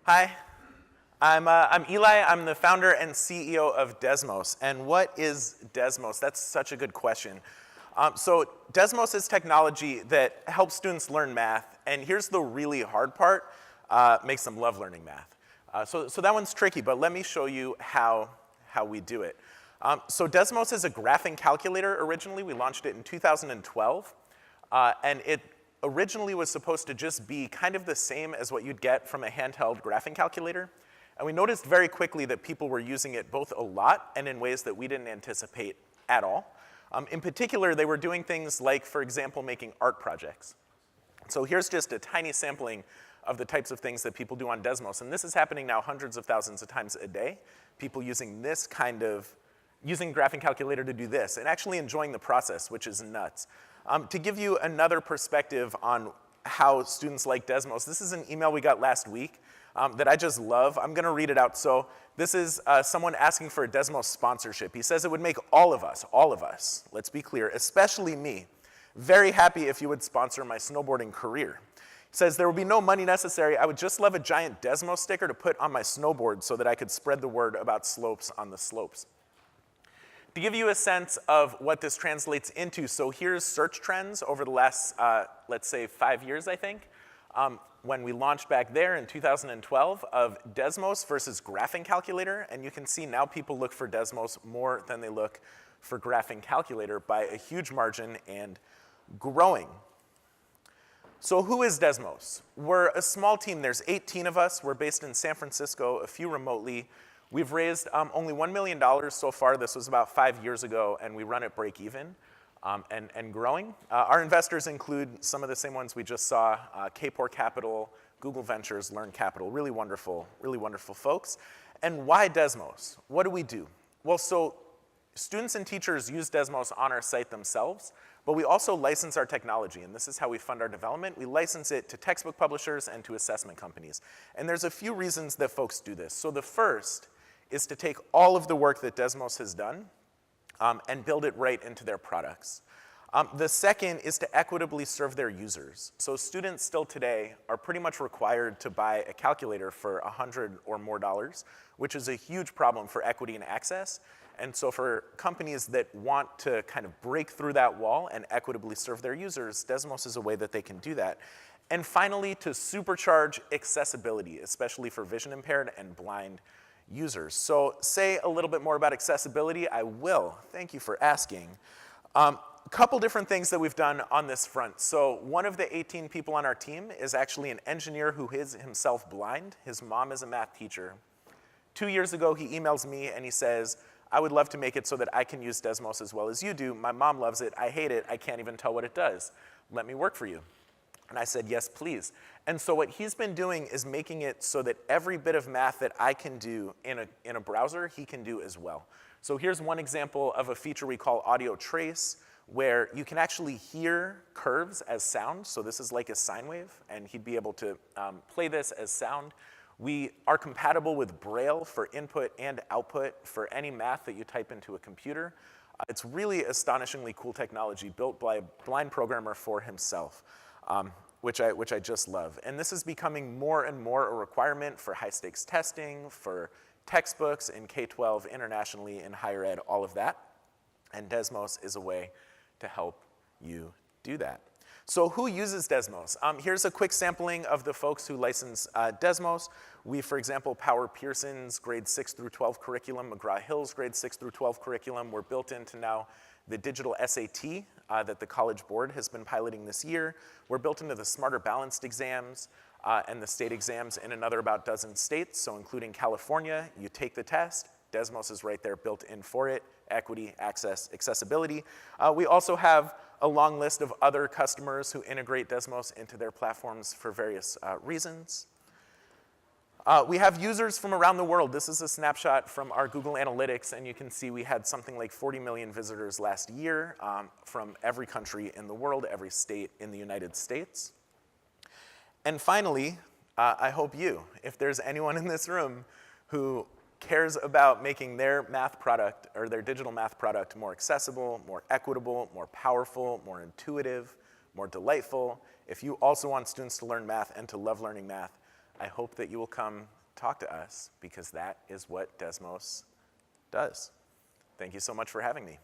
Hi, I'm Eli. I'm the founder and CEO of Desmos. And what is Desmos? That's such a good question. So Desmos is technology that helps students learn math. And here's the really hard part, makes them love learning math. So that one's tricky, but let me show you how we do it. So Desmos is a graphing calculator originally. We launched it in 2012. And it originally was supposed to just be kind of the same as what you'd get from a handheld graphing calculator. And we noticed very quickly that people were using it both a lot and in ways that we didn't anticipate at all. In particular, they were doing things like, for example, making art projects. So here's just a tiny sampling of the types of things that people do on Desmos. And this is happening now hundreds of thousands of times a day. People using this kind of, using graphing calculator to do this, and actually enjoying the process, which is nuts. To give you another perspective on how students like Desmos, this is an email we got last week that I just love. I'm going to read it out. So this is someone asking for a Desmos sponsorship. He says it would make all of us, let's be clear, especially me, very happy if you would sponsor my snowboarding career. He says there will be no money necessary. I would just love a giant Desmos sticker to put on my snowboard so that I could spread the word about slopes on the slopes. To give you a sense of what this translates into, so here's search trends over the last, let's say, 5 years, I think, when we launched back there in 2012 of Desmos versus graphing calculator. And you can see now people look for Desmos more than they look for graphing calculator by a huge margin and growing. So who is Desmos? We're a small team. There's 18 of us. We're based in San Francisco, a few remotely. We've raised only $1 million so far. This was about 5 years ago, and we run at break even and growing. Our investors include some of the same ones we just saw, Kapor Capital, Google Ventures, Learn Capital, really wonderful folks. And why Desmos? What do we do? Well, so students and teachers use Desmos on our site themselves, but we also license our technology, and this is how we fund our development. We license it to textbook publishers and to assessment companies. And there's a few reasons that folks do this. So the first is to take all of the work that Desmos has done and build it right into their products. The second is to equitably serve their users. So students still today are pretty much required to buy a calculator for $100 or more, which is a huge problem for equity and access. And so for companies that want to kind of break through that wall and equitably serve their users, Desmos is a way that they can do that. And finally, to supercharge accessibility, especially for vision impaired and blind users. So say a little bit more about accessibility. I will. Thank you for asking. A couple different things that we've done on this front. So one of the 18 people on our team is actually an engineer who is himself blind. His mom is a math teacher. 2 years ago, he emails me and he says, I would love to make it so that I can use Desmos as well as you do. My mom loves it. I hate it. I can't even tell what it does. Let me work for you. And I said, yes, please. And so what he's been doing is making it so that every bit of math that I can do in a browser, he can do as well. So here's one example of a feature we call audio trace, where you can actually hear curves as sound. So this is like a sine wave, and he'd be able to play this as sound. We are compatible with Braille for input and output for any math that you type into a computer. It's really astonishingly cool technology built by a blind programmer for himself. Which I just love. And this is becoming more and more a requirement for high-stakes testing, for textbooks in K-12, internationally, in higher ed, all of that. And Desmos is a way to help you do that. So who uses Desmos? Here's a quick sampling of the folks who license Desmos. We, for example, power Pearson's grade 6 through 12 curriculum, McGraw-Hill's grade 6 through 12 curriculum. We're built into now the digital SAT that the College Board has been piloting this year. We're built into the Smarter Balanced exams and the state exams in another about dozen states, so including California. You take the test, Desmos is right there built in for it, equity, access, accessibility. We also have a long list of other customers who integrate Desmos into their platforms for various reasons. We have users from around the world. This is a snapshot from our Google Analytics, and you can see we had something like 40 million visitors last year from every country in the world, every state in the United States. And finally, I hope you, if there's anyone in this room who cares about making their math product or their digital math product more accessible, more equitable, more powerful, more intuitive, more delightful, if you also want students to learn math and to love learning math, I hope that you will come talk to us because that is what Desmos does. Thank you so much for having me.